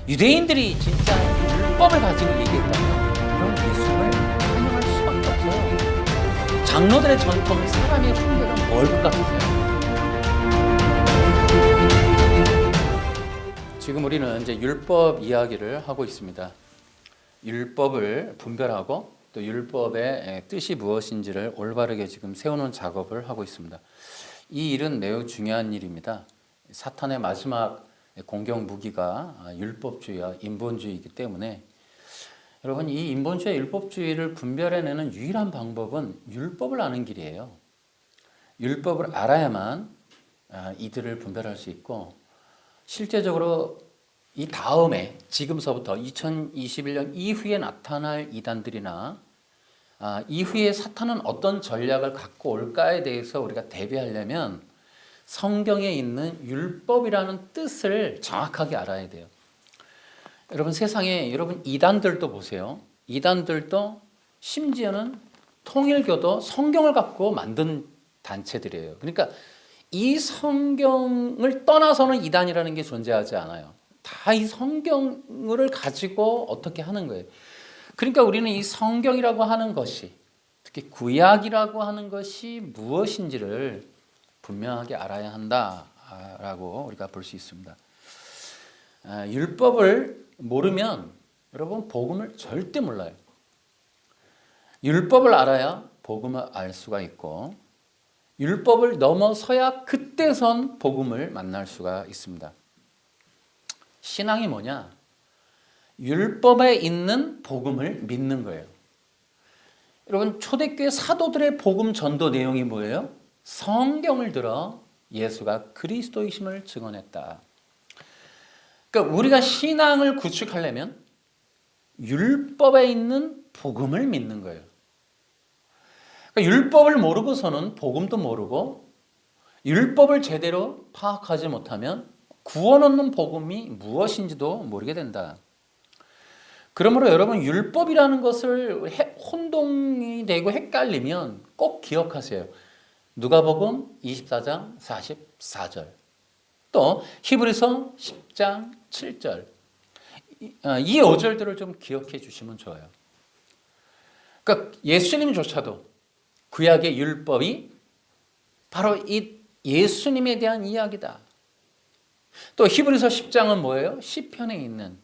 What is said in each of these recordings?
유대인들이 진짜 율법을 가지고 얘기했다면 그럼 예수님을 찬양할 수밖에 없어요. 장로들의 전통, 사람의 흉내가 뭘 것 같으세요? 지금 우리는 이제 율법 이야기를 하고 있습니다. 율법을 분별하고 또 율법의 뜻이 무엇인지를 올바르게 지금 세우는 작업을 하고 있습니다. 이 일은 매우 중요한 일입니다. 사탄의 마지막 공격 무기가 율법주의와 인본주의이기 때문에 여러분, 이 인본주의와 율법주의를 분별해내는 유일한 방법은 율법을 아는 길이에요. 율법을 알아야만 이들을 분별할 수 있고, 실제적으로 이 다음에 지금서부터 2021년 이후에 나타날 이단들이나 이후에 사탄은 어떤 전략을 갖고 올까에 대해서 우리가 대비하려면 성경에 있는 율법이라는 뜻을 정확하게 알아야 돼요. 여러분, 세상에 여러분 이단들도 보세요. 이단들도 심지어는 통일교도 성경을 갖고 만든 단체들이에요. 그러니까 이 성경을 떠나서는 이단이라는 게 존재하지 않아요. 다 이 성경을 가지고 어떻게 하는 거예요. 그러니까 우리는 이 성경이라고 하는 것이, 특히 구약이라고 하는 것이 무엇인지를 분명하게 알아야 한다라고 우리가 볼 수 있습니다. 율법을 모르면 여러분 복음을 절대 몰라요. 율법을 알아야 복음을 알 수가 있고, 율법을 넘어서야 그때선 복음을 만날 수가 있습니다. 신앙이 뭐냐? 율법에 있는 복음을 믿는 거예요. 여러분, 초대교회 사도들의 복음 전도 내용이 뭐예요? 성경을 들어 예수가 그리스도이심을 증언했다. 그러니까 우리가 신앙을 구축하려면 율법에 있는 복음을 믿는 거예요. 그러니까 율법을 모르고서는 복음도 모르고, 율법을 제대로 파악하지 못하면 구원 얻는 복음이 무엇인지도 모르게 된다. 그러므로 여러분, 율법이라는 것을 혼동이 되고 헷갈리면 꼭 기억하세요. 누가복음 24장 44절, 또 히브리서 10장 7절, 이 5절들을 좀 기억해 주시면 좋아요. 그러니까 예수님조차도 구약의 율법이 바로 이 예수님에 대한 이야기다. 또 히브리서 10장은 뭐예요? 시편에 있는.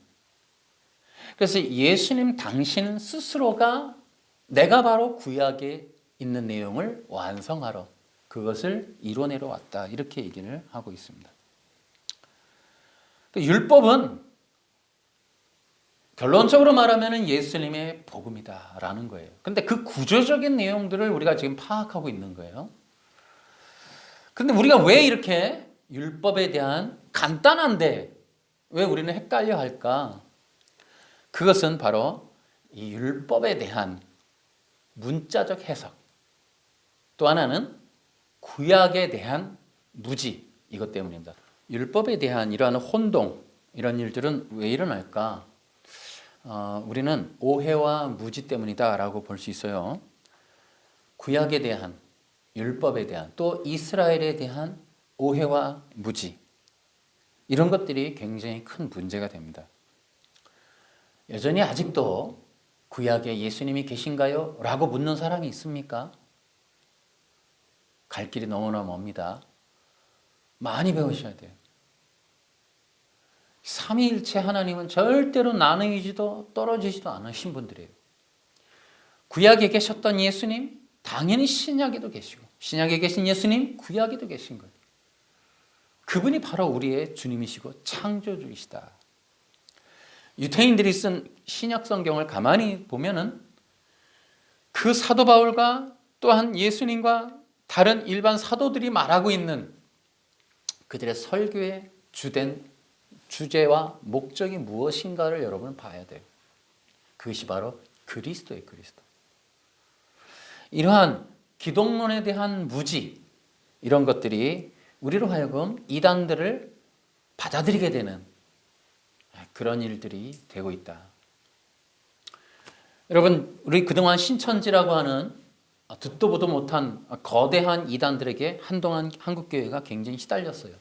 그래서 예수님 당신 스스로가 내가 바로 구약에 있는 내용을 완성하러, 그것을 이뤄내러 왔다, 이렇게 얘기를 하고 있습니다. 율법은 결론적으로 말하면 예수님의 복음이다라는 거예요. 근데 그 구조적인 내용들을 우리가 지금 파악하고 있는 거예요. 그런데 우리가 왜 이렇게 율법에 대한 간단한데 왜 우리는 헷갈려 할까? 그것은 바로 이 율법에 대한 문자적 해석, 또 하나는 구약에 대한 무지, 이것 때문입니다. 율법에 대한 이러한 혼동, 이런 일들은 왜 일어날까? 우리는 오해와 무지 때문이다라고 볼 수 있어요. 구약에 대한, 율법에 대한, 또 이스라엘에 대한 오해와 무지, 이런 것들이 굉장히 큰 문제가 됩니다. 여전히 아직도 구약에 예수님이 계신가요? 라고 묻는 사람이 있습니까? 갈 길이 너무나 멉니다. 많이 배우셔야 돼요. 삼위일체 하나님은 절대로 나누이지도 떨어지지도 않으신 분들이에요. 구약에 계셨던 예수님, 당연히 신약에도 계시고, 신약에 계신 예수님, 구약에도 계신 거예요. 그분이 바로 우리의 주님이시고 창조주이시다. 유대인들이 쓴 신약 성경을 가만히 보면은 그 사도 바울과 또한 예수님과 다른 일반 사도들이 말하고 있는 그들의 설교의 주된 주제와 목적이 무엇인가를 여러분 봐야 돼요. 그것이 바로 그리스도예요, 그리스도. 이러한 기독론에 대한 무지, 이런 것들이 우리로 하여금 이단들을 받아들이게 되는 그런 일들이 되고 있다. 여러분, 우리 그동안 신천지라고 하는 듣도 보도 못한 거대한 이단들에게 한동안 한국교회가 굉장히 시달렸어요.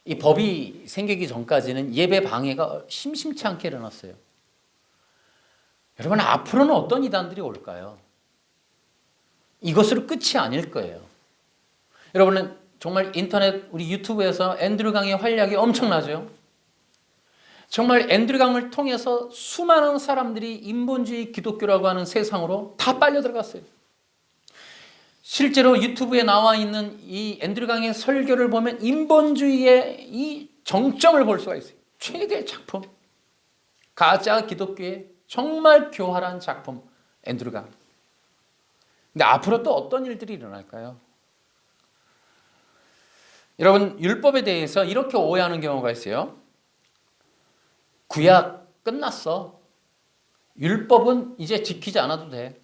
이 법이 생기기 전까지는 예배 방해가 심심치 않게 일어났어요. 여러분, 앞으로는 어떤 이단들이 올까요? 이것으로 끝이 아닐 거예요. 여러분은 정말 인터넷, 우리 유튜브에서 앤드류 강의 활약이 엄청나죠? 정말 앤드류 강을 통해서 수많은 사람들이 인본주의 기독교라고 하는 세상으로 다 빨려 들어갔어요. 실제로 유튜브에 나와 있는 이 앤드류 강의 설교를 보면 인본주의의 이 정점을 볼 수가 있어요. 최대의 작품. 가짜 기독교의 정말 교활한 작품, 앤드류 강. 근데 앞으로 또 어떤 일들이 일어날까요? 여러분, 율법에 대해서 이렇게 오해하는 경우가 있어요. 구약 끝났어. 율법은 이제 지키지 않아도 돼.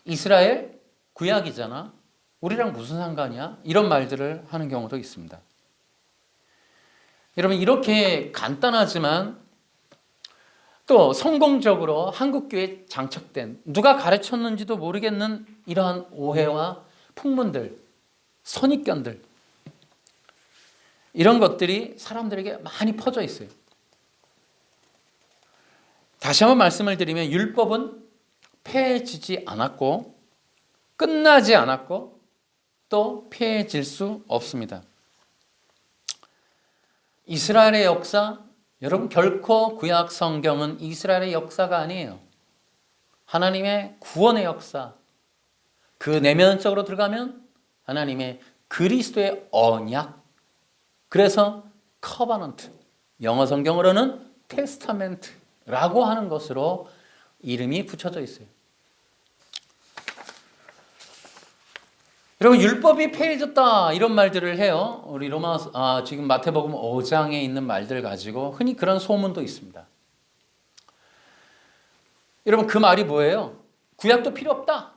이스라엘 구약이잖아. 우리랑 무슨 상관이야? 이런 말들을 하는 경우도 있습니다. 여러분, 이렇게 간단하지만 또 성공적으로 한국교회에 장착된, 누가 가르쳤는지도 모르겠는 이러한 오해와 풍문들, 선입견들, 이런 것들이 사람들에게 많이 퍼져 있어요. 다시 한번 말씀을 드리면 율법은 폐해지지 않았고 끝나지 않았고 또 폐해질 수 없습니다. 이스라엘의 역사, 여러분 결코 구약 성경은 이스라엘의 역사가 아니에요. 하나님의 구원의 역사, 그 내면적으로 들어가면 하나님의 그리스도의 언약, 그래서 커버넌트, 영어 성경으로는 테스타멘트라고 하는 것으로 이름이 붙여져 있어요. 여러분, 율법이 폐해졌다 이런 말들을 해요. 우리 지금 마태복음 5장에 있는 말들 가지고 흔히 그런 소문도 있습니다. 여러분, 그 말이 뭐예요? 구약도 필요 없다.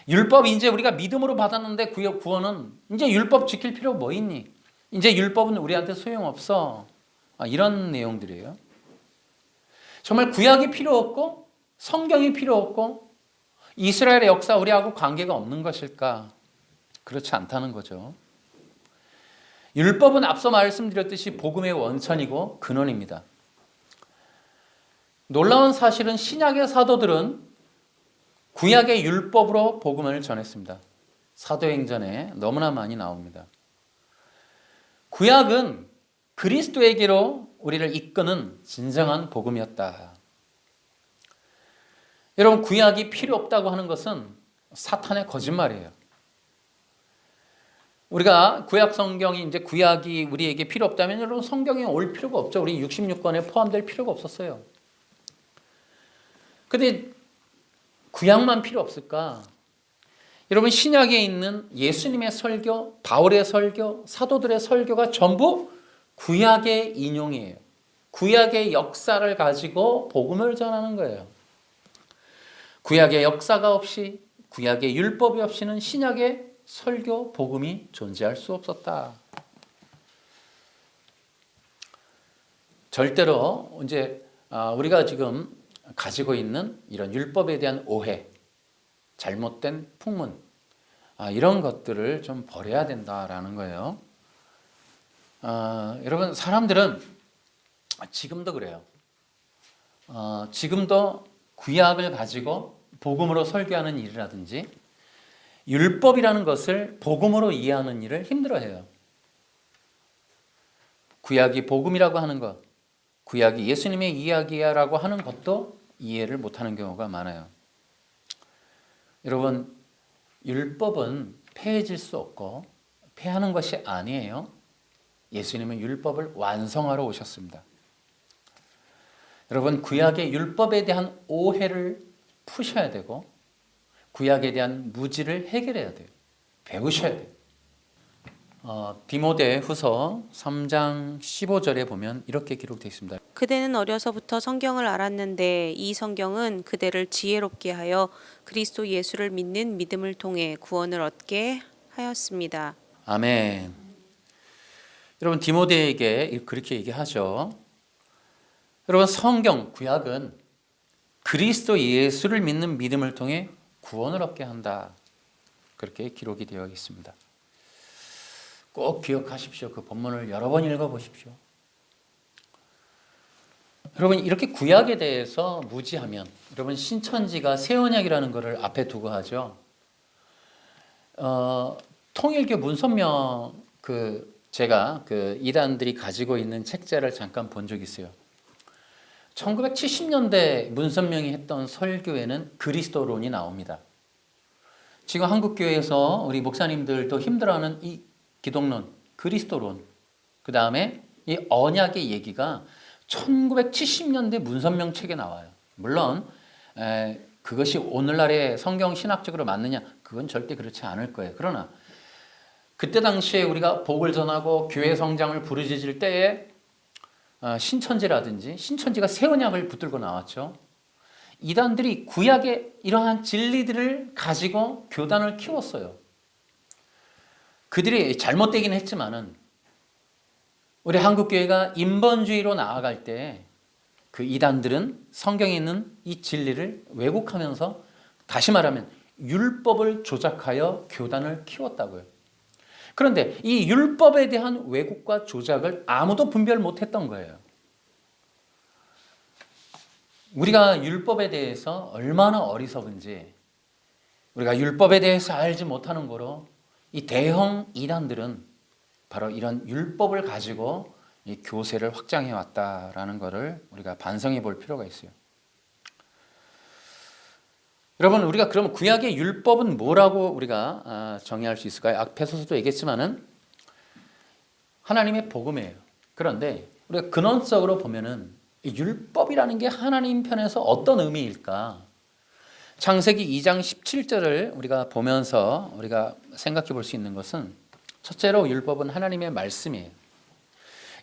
율법 이제 우리가 믿음으로 받았는데 구원은 이제 율법 지킬 필요 뭐 있니? 이제 율법은 우리한테 소용없어. 이런 내용들이에요. 정말 구약이 필요 없고 성경이 필요 없고 이스라엘의 역사 우리하고 관계가 없는 것일까? 그렇지 않다는 거죠. 율법은 앞서 말씀드렸듯이 복음의 원천이고 근원입니다. 놀라운 사실은 신약의 사도들은 구약의 율법으로 복음을 전했습니다. 사도행전에 너무나 많이 나옵니다. 구약은 그리스도에게로 우리를 이끄는 진정한 복음이었다. 여러분, 구약이 필요 없다고 하는 것은 사탄의 거짓말이에요. 우리가 구약 성경이 이제 구약이 우리에게 필요 없다면 여러분 성경에 올 필요가 없죠. 우리 66권에 포함될 필요가 없었어요. 근데 구약만 필요 없을까? 여러분, 신약에 있는 예수님의 설교, 바울의 설교, 사도들의 설교가 전부 구약의 인용이에요. 구약의 역사를 가지고 복음을 전하는 거예요. 구약의 역사가 없이, 구약의 율법이 없이는 신약의 설교, 복음이 존재할 수 없었다. 절대로 이제 우리가 지금 가지고 있는 이런 율법에 대한 오해, 잘못된 풍문, 이런 것들을 좀 버려야 된다라는 거예요. 여러분, 사람들은 지금도 그래요. 지금도 구약을 가지고 복음으로 설교하는 일이라든지 율법이라는 것을 복음으로 이해하는 일을 힘들어해요. 구약이 복음이라고 하는 것, 구약이 예수님의 이야기야라고 하는 것도 이해를 못하는 경우가 많아요. 여러분, 율법은 폐해질 수 없고 폐하는 것이 아니에요. 예수님은 율법을 완성하러 오셨습니다. 여러분, 구약의 율법에 대한 오해를 푸셔야 되고 구약에 대한 무지를 해결해야 돼요. 배우셔야 돼요. 디모데 후서 3장 15절에 보면 이렇게 기록되어 있습니다. 그대는 어려서부터 성경을 알았는데 이 성경은 그대를 지혜롭게 하여 그리스도 예수를 믿는 믿음을 통해 구원을 얻게 하였습니다. 아멘. 여러분, 디모데에게 그렇게 얘기하죠. 여러분, 성경, 구약은 그리스도 예수를 믿는 믿음을 통해 구원을 얻게 한다. 그렇게 기록이 되어 있습니다. 꼭 기억하십시오. 그 본문을 여러 번 읽어보십시오. 여러분 이렇게 구약에 대해서 무지하면 여러분 신천지가 새 언약이라는 것을 앞에 두고 하죠. 통일교 문선명 제가 이단들이 가지고 있는 책자를 잠깐 본 적이 있어요. 1970년대 문선명이 했던 설교에는 그리스도론이 나옵니다. 지금 한국교회에서 우리 목사님들도 힘들어하는 이 기독론, 그리스도론, 그 다음에 이 언약의 얘기가 1970년대 문선명 책에 나와요. 물론 그것이 오늘날의 성경 신학적으로 맞느냐? 그건 절대 그렇지 않을 거예요. 그러나 그때 당시에 우리가 복을 전하고 교회 성장을 부르짖을 때에 신천지라든지 신천지가 새 언약을 붙들고 나왔죠. 이단들이 구약의 이러한 진리들을 가지고 교단을 키웠어요. 그들이 잘못되긴 했지만은 우리 한국교회가 인본주의로 나아갈 때 그 이단들은 성경에 있는 이 진리를 왜곡하면서 다시 말하면 율법을 조작하여 교단을 키웠다고요. 그런데 이 율법에 대한 왜곡과 조작을 아무도 분별 못했던 거예요. 우리가 율법에 대해서 얼마나 어리석은지 우리가 율법에 대해서 알지 못하는 거로 이 대형 이단들은 바로 이런 율법을 가지고 이 교세를 확장해 왔다라는 것을 우리가 반성해 볼 필요가 있어요. 여러분 우리가 그럼 구약의 율법은 뭐라고 우리가 정의할 수 있을까요? 앞에서도 얘기했지만은 하나님의 복음이에요. 그런데 우리가 근원적으로 보면은 이 율법이라는 게 하나님 편에서 어떤 의미일까? 창세기 2장 17절을 우리가 보면서 우리가 생각해 볼 수 있는 것은 첫째로 율법은 하나님의 말씀이에요.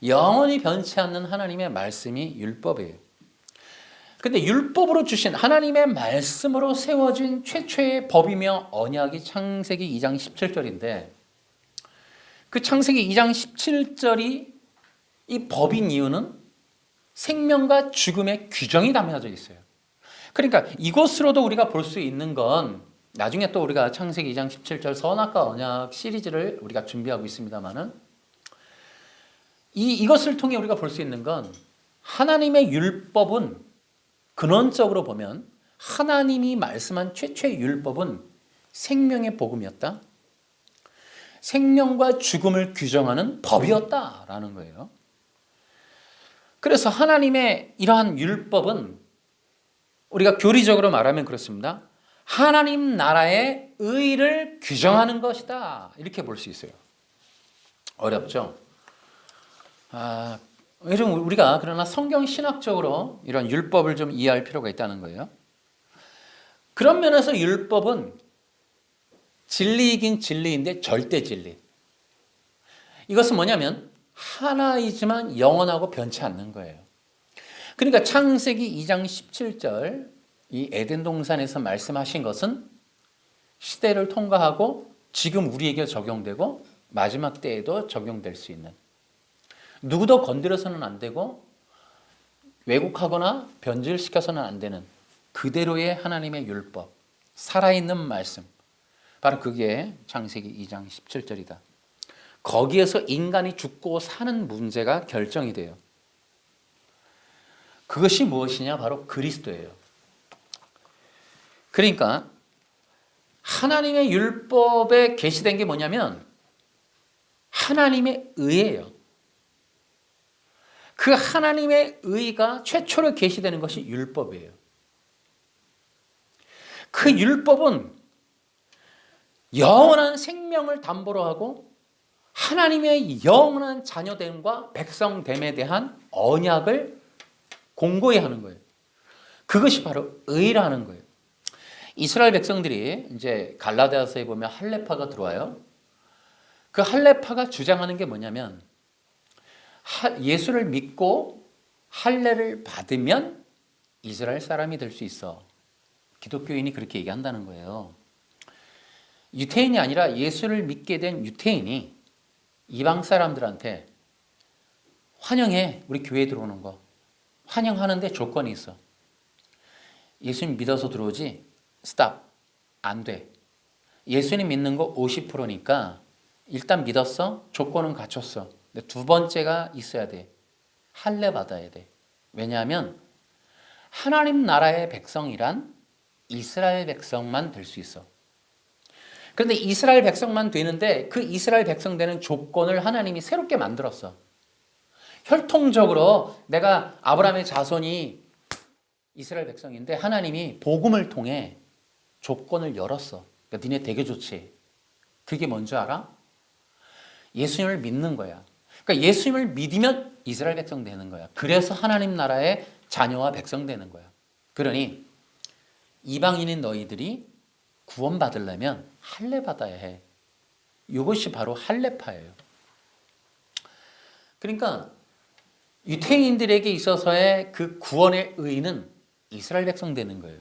영원히 변치 않는 하나님의 말씀이 율법이에요. 근데 율법으로 주신 하나님의 말씀으로 세워진 최초의 법이며 언약이 창세기 2장 17절인데 그 창세기 2장 17절이 이 법인 이유는 생명과 죽음의 규정이 담겨져 있어요. 그러니까 이것으로도 우리가 볼 수 있는 건 나중에 또 우리가 창세기 2장 17절 선악과 언약 시리즈를 우리가 준비하고 있습니다만은 이것을 통해 우리가 볼 수 있는 건 하나님의 율법은 근원적으로 보면 하나님이 말씀한 최초의 율법은 생명의 복음이었다. 생명과 죽음을 규정하는 법이었다라는 거예요. 그래서 하나님의 이러한 율법은 우리가 교리적으로 말하면 그렇습니다. 하나님 나라의 의를 규정하는 것이다. 이렇게 볼 수 있어요. 어렵죠? 우리가 그러나 성경 신학적으로 이런 율법을 좀 이해할 필요가 있다는 거예요. 그런 면에서 율법은 진리이긴 진리인데 절대 진리. 이것은 뭐냐면 하나이지만 영원하고 변치 않는 거예요. 그러니까 창세기 2장 17절 이 에덴 동산에서 말씀하신 것은 시대를 통과하고 지금 우리에게 적용되고 마지막 때에도 적용될 수 있는 누구도 건드려서는 안 되고 왜곡하거나 변질시켜서는 안 되는 그대로의 하나님의 율법, 살아있는 말씀. 바로 그게 창세기 2장 17절이다. 거기에서 인간이 죽고 사는 문제가 결정이 돼요. 그것이 무엇이냐? 바로 그리스도예요. 그러니까 하나님의 율법에 계시된 게 뭐냐면 하나님의 의예요. 그 하나님의 의가 최초로 계시되는 것이 율법이에요. 그 율법은 영원한 생명을 담보로 하고 하나님의 영원한 자녀됨과 백성됨에 대한 언약을 공고히 하는 거예요. 그것이 바로 의라는 거예요. 이스라엘 백성들이 이제 갈라디아서에 보면 할례파가 들어와요. 그 할례파가 주장하는 게 뭐냐면 예수를 믿고 할례를 받으면 이스라엘 사람이 될 수 있어. 기독교인이 그렇게 얘기한다는 거예요. 유태인이 아니라 예수를 믿게 된 유태인이 이방 사람들한테 환영해, 우리 교회에 들어오는 거. 환영하는데 조건이 있어. 예수님 믿어서 들어오지? 스탑. 안 돼. 예수님 믿는 거 50%니까 일단 믿었어. 조건은 갖췄어. 근데 두 번째가 있어야 돼. 할례 받아야 돼. 왜냐하면 하나님 나라의 백성이란 이스라엘 백성만 될 수 있어. 그런데 이스라엘 백성만 되는데 그 이스라엘 백성 되는 조건을 하나님이 새롭게 만들었어. 혈통적으로 내가 아브라함의 자손이 이스라엘 백성인데 하나님이 복음을 통해 조건을 열었어. 그러니까 니네 되게 좋지. 그게 뭔지 알아? 예수님을 믿는 거야. 그러니까 예수님을 믿으면 이스라엘 백성 되는 거야. 그래서 하나님 나라의 자녀와 백성 되는 거야. 그러니 이방인인 너희들이 구원받으려면 할례 받아야 해. 이것이 바로 할례파예요. 그러니까 유태인들에게 있어서의 그 구원의 의는 이스라엘 백성 되는 거예요.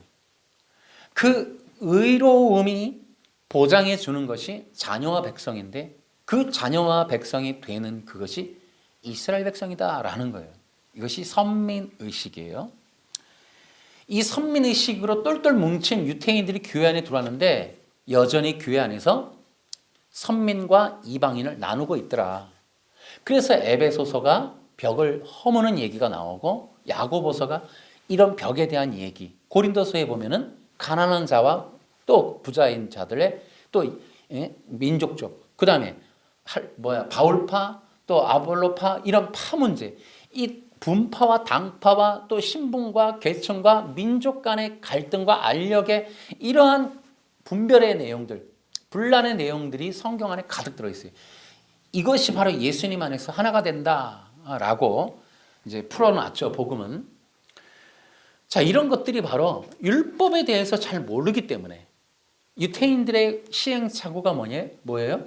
그 의로움이 보장해 주는 것이 자녀와 백성인데 그 자녀와 백성이 되는 그것이 이스라엘 백성이다라는 거예요. 이것이 선민의식이에요. 이 선민의식으로 똘똘 뭉친 유태인들이 교회 안에 들어왔는데 여전히 교회 안에서 선민과 이방인을 나누고 있더라. 그래서 에베소서가 벽을 허무는 얘기가 나오고 야고보서가 이런 벽에 대한 얘기, 고린도서에 보면은 가난한 자와 또 부자인 자들의 또 민족적, 그 다음에 바울파 또 아볼로파 이런 파 문제, 이 분파와 당파와 또 신분과 계층과 민족 간의 갈등과 알력의 이러한 분별의 내용들, 분란의 내용들이 성경 안에 가득 들어있어요. 이것이 바로 예수님 안에서 하나가 된다라고 이제 풀어놨죠, 복음은. 자, 이런 것들이 바로 율법에 대해서 잘 모르기 때문에 유태인들의 시행착오가 뭐예요?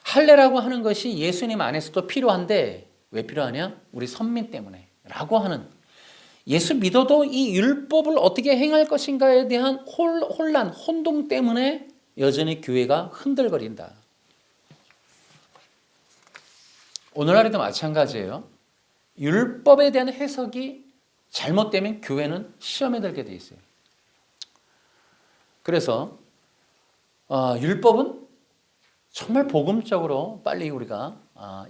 할례라고 하는 것이 예수님 안에서도 필요한데 왜 필요하냐? 우리 선민 때문에 라고 하는, 예수 믿어도 이 율법을 어떻게 행할 것인가에 대한 혼란, 혼동 때문에 여전히 교회가 흔들거린다. 오늘날에도 마찬가지예요. 율법에 대한 해석이 잘못되면 교회는 시험에 들게 돼 있어요. 그래서 율법은 정말 복음적으로 빨리 우리가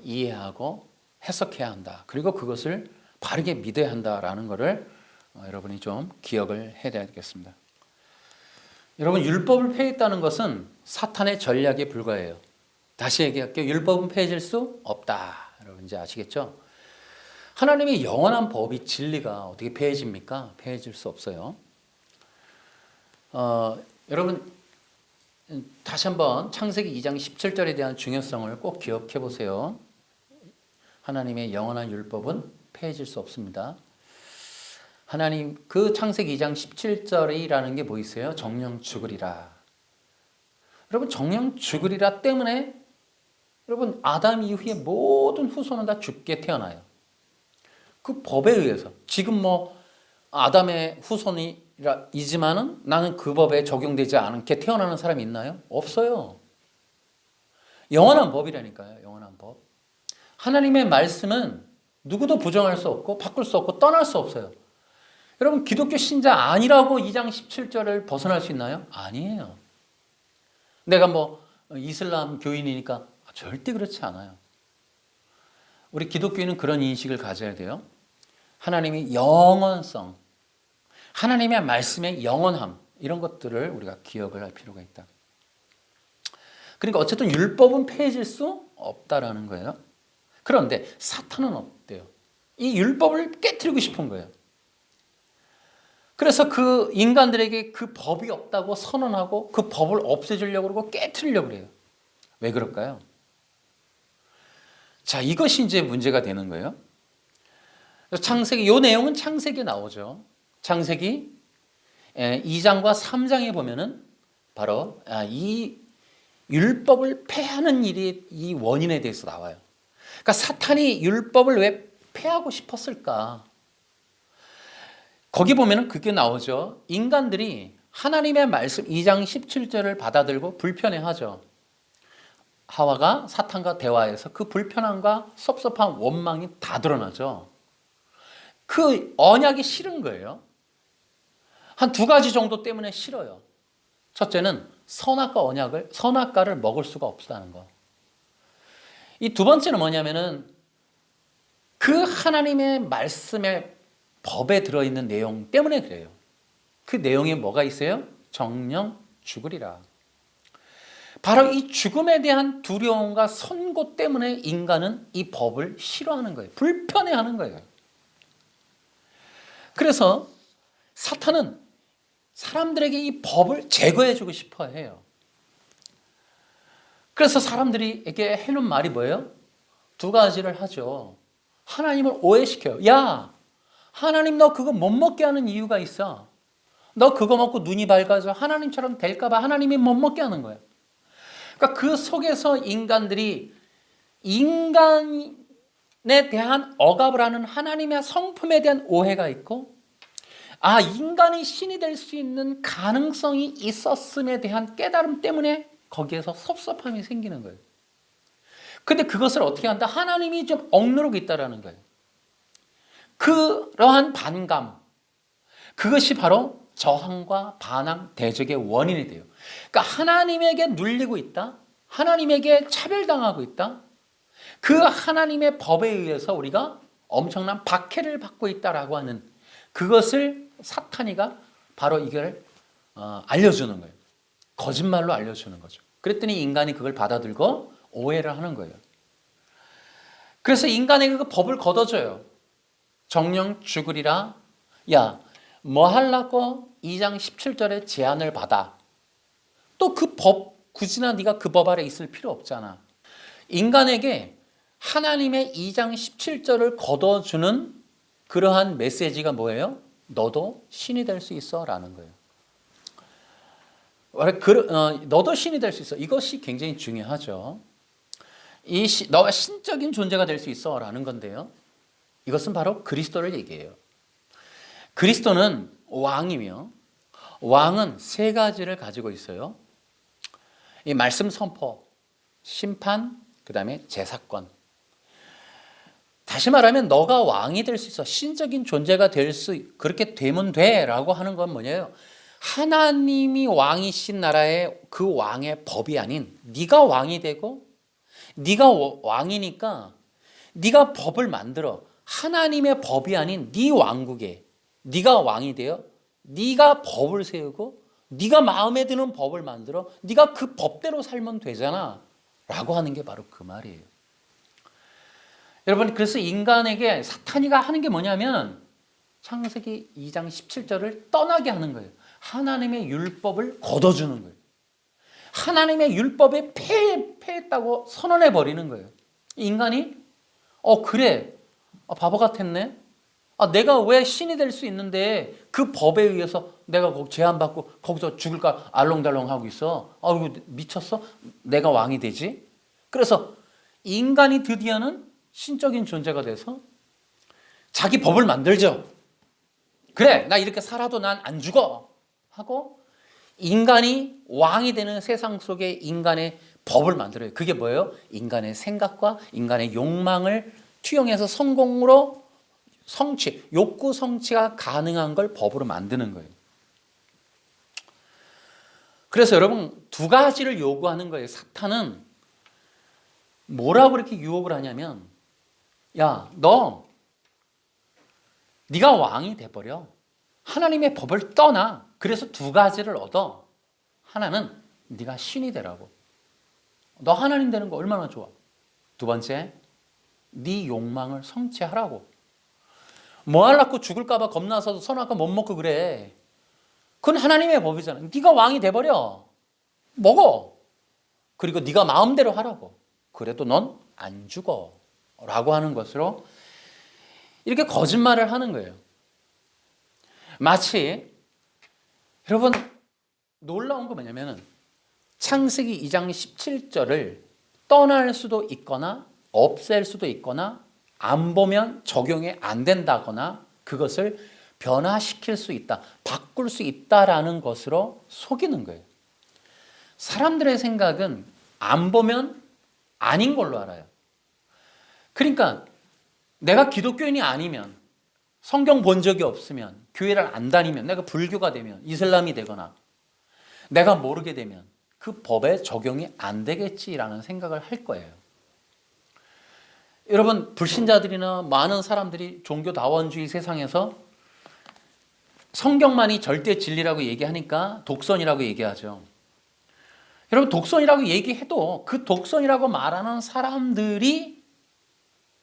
이해하고 해석해야 한다. 그리고 그것을 바르게 믿어야 한다라는 것을 여러분이 좀 기억을 해야 되겠습니다. 여러분, 율법을 폐했다는 것은 사탄의 전략에 불과해요. 다시 얘기할게요. 율법은 폐해질 수 없다. 여러분 이제 아시겠죠? 하나님의 영원한 법이, 진리가 어떻게 폐해집니까? 폐해질 수 없어요. 여러분 다시 한번 창세기 2장 17절에 대한 중요성을 꼭 기억해 보세요. 하나님의 영원한 율법은 폐해질 수 없습니다. 하나님, 그 창세기 2장 17절이라는 게 뭐 있어요? 정령 죽으리라. 여러분, 정령 죽으리라 때문에 여러분 아담 이후에 모든 후손은 다 죽게 태어나요. 그 법에 의해서. 지금 뭐 아담의 후손이지만은 나는 그 법에 적용되지 않게 태어나는 사람이 있나요? 없어요. 영원한 법이라니까요. 영원한 법. 하나님의 말씀은 누구도 부정할 수 없고 바꿀 수 없고 떠날 수 없어요. 여러분, 기독교 신자 아니라고 2장 17절을 벗어날 수 있나요? 아니에요. 내가 뭐 이슬람 교인이니까 절대 그렇지 않아요. 우리 기독교인은 그런 인식을 가져야 돼요. 하나님의 영원성, 하나님의 말씀의 영원함, 이런 것들을 우리가 기억을 할 필요가 있다. 그러니까 어쨌든 율법은 폐해질 수 없다라는 거예요. 그런데 사탄은 어때요? 이 율법을 깨트리고 싶은 거예요. 그래서 그 인간들에게 그 법이 없다고 선언하고 그 법을 없애주려고 그러고 깨트리려고 그래요. 왜 그럴까요? 자, 이것이 이제 문제가 되는 거예요. 창세기, 이 내용은 창세기에 나오죠. 창세기 2장과 3장에 보면은 바로 이 율법을 폐하는 일이 이 원인에 대해서 나와요. 그러니까 사탄이 율법을 왜 폐하고 싶었을까? 거기 보면은 그게 나오죠. 인간들이 하나님의 말씀 2장 17절을 받아들고 불편해하죠. 하와가 사탄과 대화해서 그 불편함과 섭섭한 원망이 다 드러나죠. 그 언약이 싫은 거예요. 한 두 가지 정도 때문에 싫어요. 첫째는 선악과를 먹을 수가 없다는 거. 이 두 번째는 뭐냐면은 그 하나님의 말씀의 법에 들어있는 내용 때문에 그래요. 그 내용에 뭐가 있어요? 정령 죽으리라. 바로 이 죽음에 대한 두려움과 선고 때문에 인간은 이 법을 싫어하는 거예요. 불편해하는 거예요. 그래서 사탄은 사람들에게 이 법을 제거해주고 싶어 해요. 그래서 사람들에게 해놓은 말이 뭐예요? 두 가지를 하죠. 하나님을 오해시켜요. 야, 하나님 너 그거 못 먹게 하는 이유가 있어. 너 그거 먹고 눈이 밝아져 하나님처럼 될까 봐 하나님이 못 먹게 하는 거예요. 그러니까 그 속에서 인간들이 인간에 대한 억압을 하는 하나님의 성품에 대한 오해가 있고, 아, 인간이 신이 될 수 있는 가능성이 있었음에 대한 깨달음 때문에 거기에서 섭섭함이 생기는 거예요. 근데 그것을 어떻게 한다? 하나님이 좀 억누르고 있다라는 거예요. 그러한 반감, 그것이 바로 저항과 반항, 대적의 원인이 돼요. 그러니까 하나님에게 눌리고 있다, 하나님에게 차별당하고 있다, 그 하나님의 법에 의해서 우리가 엄청난 박해를 받고 있다라고 하는 그것을 사탄이가 바로 이걸 알려주는 거예요. 거짓말로 알려주는 거죠. 그랬더니 인간이 그걸 받아들고 오해를 하는 거예요. 그래서 인간에게 그 법을 걷어줘요. 정령 죽으리라. 야, 뭐 하려고 2장 17절에 제안을 받아. 또 그 법, 굳이나 네가 그 법 아래 있을 필요 없잖아. 인간에게 하나님의 2장 17절을 걷어주는 그러한 메시지가 뭐예요? 너도 신이 될 수 있어 라는 거예요. 너도 신이 될 수 있어. 이것이 굉장히 중요하죠. 너가 신적인 존재가 될 수 있어 라는 건데요. 이것은 바로 그리스도를 얘기해요. 그리스도는 왕이며 왕은 세 가지를 가지고 있어요. 이 말씀 선포, 심판, 그 다음에 제사권. 다시 말하면 너가 왕이 될 수 있어. 신적인 존재가 그렇게 되면 돼 라고 하는 건 뭐냐요? 하나님이 왕이신 나라의 그 왕의 법이 아닌 네가 왕이 되고, 네가 왕이니까 네가 법을 만들어. 하나님의 법이 아닌 네 왕국에 네가 왕이 되어 네가 법을 세우고 네가 마음에 드는 법을 만들어 네가 그 법대로 살면 되잖아 라고 하는 게 바로 그 말이에요. 여러분, 그래서 인간에게 사탄이가 하는 게 뭐냐면 창세기 2장 17절을 떠나게 하는 거예요. 하나님의 율법을 걷어주는 거예요. 하나님의 율법에 패했다고 선언해 버리는 거예요. 인간이 그래, 바보 같았네. 내가 왜 신이 될 수 있는데 그 법에 의해서 내가 거기 제한받고 거기서 죽을까 알롱달롱 하고 있어. 이거 미쳤어? 내가 왕이 되지? 그래서 인간이 드디어는 신적인 존재가 돼서 자기 법을 만들죠. 그래, 나 이렇게 살아도 난 안 죽어 하고 인간이 왕이 되는 세상 속에 인간의 법을 만들어요. 그게 뭐예요? 인간의 생각과 인간의 욕망을 투영해서 성공으로 욕구 성취가 가능한 걸 법으로 만드는 거예요. 그래서 여러분, 두 가지를 요구하는 거예요. 사탄은 뭐라고 그렇게 유혹을 하냐면, 야, 네가 왕이 돼버려. 하나님의 법을 떠나. 그래서 두 가지를 얻어. 하나는 네가 신이 되라고. 너 하나님 되는 거 얼마나 좋아. 두 번째, 네 욕망을 성취하라고. 뭐 하려고 죽을까 봐 겁나서 선악과 못 먹고 그래. 그건 하나님의 법이잖아. 네가 왕이 돼버려. 먹어. 그리고 네가 마음대로 하라고. 그래도 넌 안 죽어 라고 하는 것으로 이렇게 거짓말을 하는 거예요. 마치 여러분, 놀라운 거 뭐냐면 창세기 2장 17절을 떠날 수도 있거나 없앨 수도 있거나 안 보면 적용이 안 된다거나 그것을 변화시킬 수 있다, 바꿀 수 있다라는 것으로 속이는 거예요. 사람들의 생각은 안 보면 아닌 걸로 알아요. 그러니까 내가 기독교인이 아니면, 성경 본 적이 없으면, 교회를 안 다니면, 내가 불교가 되면, 이슬람이 되거나 내가 모르게 되면 그 법에 적용이 안 되겠지라는 생각을 할 거예요. 여러분 불신자들이나 많은 사람들이 종교다원주의 세상에서 성경만이 절대 진리라고 얘기하니까 독선이라고 얘기하죠. 여러분 독선이라고 얘기해도 그 독선이라고 말하는 사람들이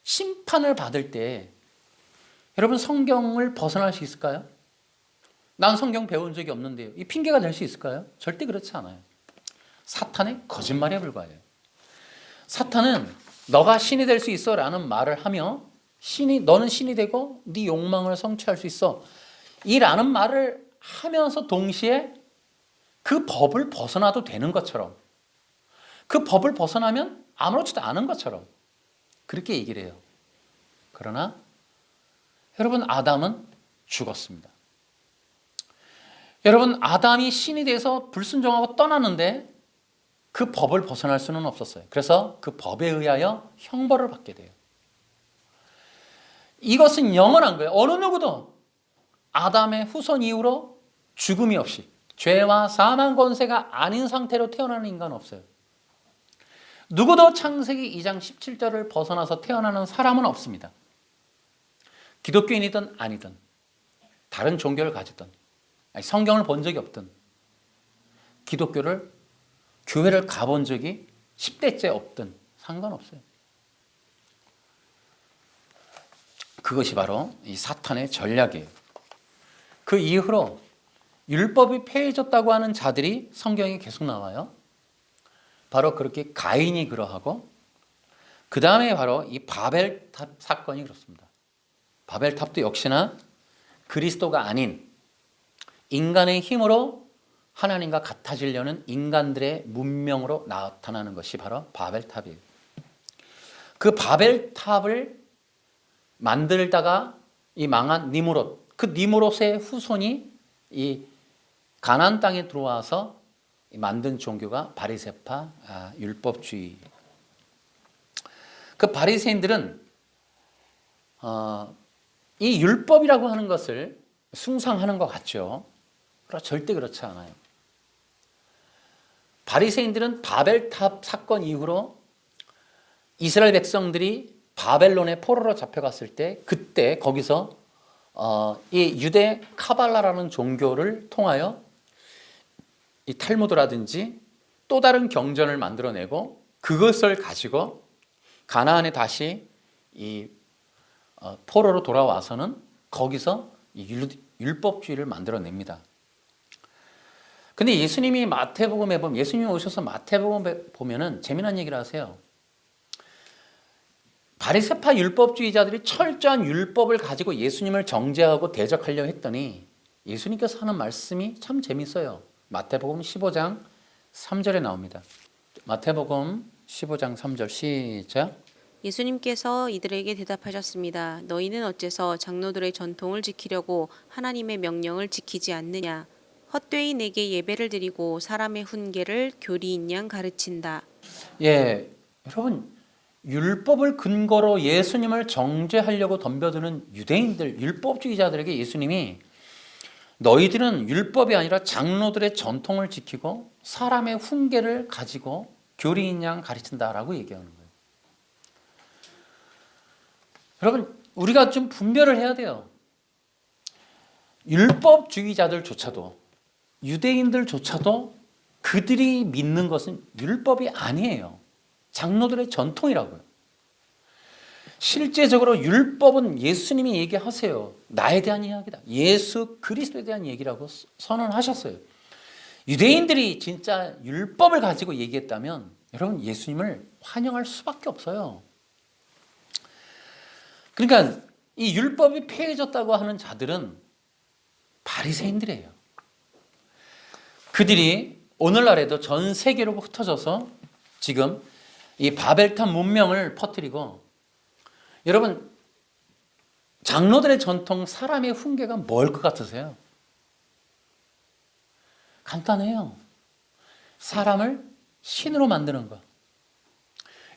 심판을 받을 때 여러분 성경을 벗어날 수 있을까요? 난 성경 배운 적이 없는데요. 이 핑계가 될 수 있을까요? 절대 그렇지 않아요. 사탄의 거짓말에 불과해요. 사탄은 너가 신이 될 수 있어 라는 말을 하며 너는 신이 되고 네 욕망을 성취할 수 있어 이 라는 말을 하면서 동시에 그 법을 벗어나도 되는 것처럼 그 법을 벗어나면 아무렇지도 않은 것처럼 그렇게 얘기를 해요. 그러나 여러분 아담은 죽었습니다. 여러분 아담이 신이 돼서 불순종하고 떠났는데 그 법을 벗어날 수는 없었어요. 그래서 그 법에 의하여 형벌을 받게 돼요. 이것은 영원한 거예요. 어느 누구도 아담의 후손 이후로 죽음이 없이 죄와 사망 권세가 아닌 상태로 태어나는 인간은 없어요. 누구도 창세기 2장 17절을 벗어나서 태어나는 사람은 없습니다. 기독교인이든 아니든 다른 종교를 가지든 성경을 본 적이 없든 교회를 가본 적이 10대째 없든 상관없어요. 그것이 바로 이 사탄의 전략이에요. 그 이후로 율법이 폐해졌다고 하는 자들이 성경에 계속 나와요. 바로 그렇게 가인이 그러하고 그 다음에 바로 이 바벨탑 사건이 그렇습니다. 바벨탑도 역시나 그리스도가 아닌 인간의 힘으로 하나님과 같아지려는 인간들의 문명으로 나타나는 것이 바로 바벨탑이에요. 그 바벨탑을 만들다가 이 망한 니므롯, 그 니므롯의 후손이 이 가나안 땅에 들어와서 만든 종교가 바리새파 율법주의. 그 바리새인들은 이 율법이라고 하는 것을 숭상하는 것 같죠. 그러나 절대 그렇지 않아요. 바리새인들은 바벨탑 사건 이후로 이스라엘 백성들이 바벨론의 포로로 잡혀갔을 때 그때 거기서 이 유대 카발라라는 종교를 통하여 이 탈무드라든지 또 다른 경전을 만들어내고 그것을 가지고 가나안에 다시 이 포로로 돌아와서는 거기서 율법주의를 만들어냅니다. 근데 예수님이 마태복음에 보면 예수님이 오셔서 마태복음에 보면은 재미난 얘기를 하세요. 바리새파 율법주의자들이 철저한 율법을 가지고 예수님을 정죄하고 대적하려 했더니 예수님께서 하는 말씀이 참 재밌어요. 마태복음 15장 3절에 나옵니다. 마태복음 15장 3절 시작. 예수님께서 이들에게 대답하셨습니다. 너희는 어째서 장로들의 전통을 지키려고 하나님의 명령을 지키지 않느냐? 헛되이 내게 예배를 드리고 사람의 훈계를 교리인 양 가르친다. 예, 여러분 율법을 근거로 예수님을 정죄하려고 덤벼드는 유대인들, 율법주의자들에게 예수님이 너희들은 율법이 아니라 장로들의 전통을 지키고 사람의 훈계를 가지고 교리인 양 가르친다라고 얘기하는 거예요. 여러분 우리가 좀 분별을 해야 돼요. 율법주의자들조차도 유대인들조차도 그들이 믿는 것은 율법이 아니에요. 장로들의 전통이라고요. 실제적으로 율법은 예수님이 얘기하세요. 나에 대한 이야기다. 예수 그리스도에 대한 얘기라고 선언하셨어요. 유대인들이 진짜 율법을 가지고 얘기했다면 여러분 예수님을 환영할 수밖에 없어요. 그러니까 이 율법이 폐해졌다고 하는 자들은 바리새인들이에요. 그들이 오늘날에도 전 세계로 흩어져서 지금 이 바벨탑 문명을 퍼뜨리고 여러분 장로들의 전통 사람의 훈계가 뭘 것 같으세요? 간단해요. 사람을 신으로 만드는 것.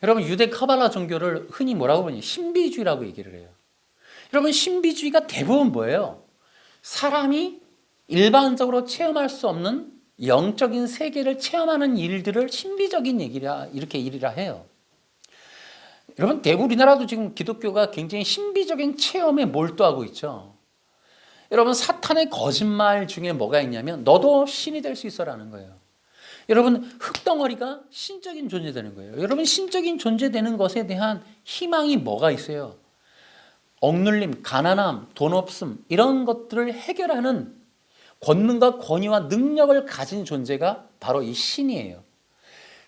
여러분 유대 카발라 종교를 흔히 뭐라고 부르냐? 신비주의라고 얘기를 해요. 여러분 신비주의가 대부분 뭐예요? 사람이 일반적으로 체험할 수 없는 영적인 세계를 체험하는 일들을 신비적인 얘기라 이렇게 일이라 해요. 여러분 대구 우리나라도 지금 기독교가 굉장히 신비적인 체험에 몰두하고 있죠. 여러분 사탄의 거짓말 중에 뭐가 있냐면 너도 신이 될 수 있어라는 거예요. 여러분 흙덩어리가 신적인 존재 되는 거예요. 여러분 신적인 존재 되는 것에 대한 희망이 뭐가 있어요? 억눌림, 가난함, 돈 없음 이런 것들을 해결하는 권능과 권위와 능력을 가진 존재가 바로 이 신이에요.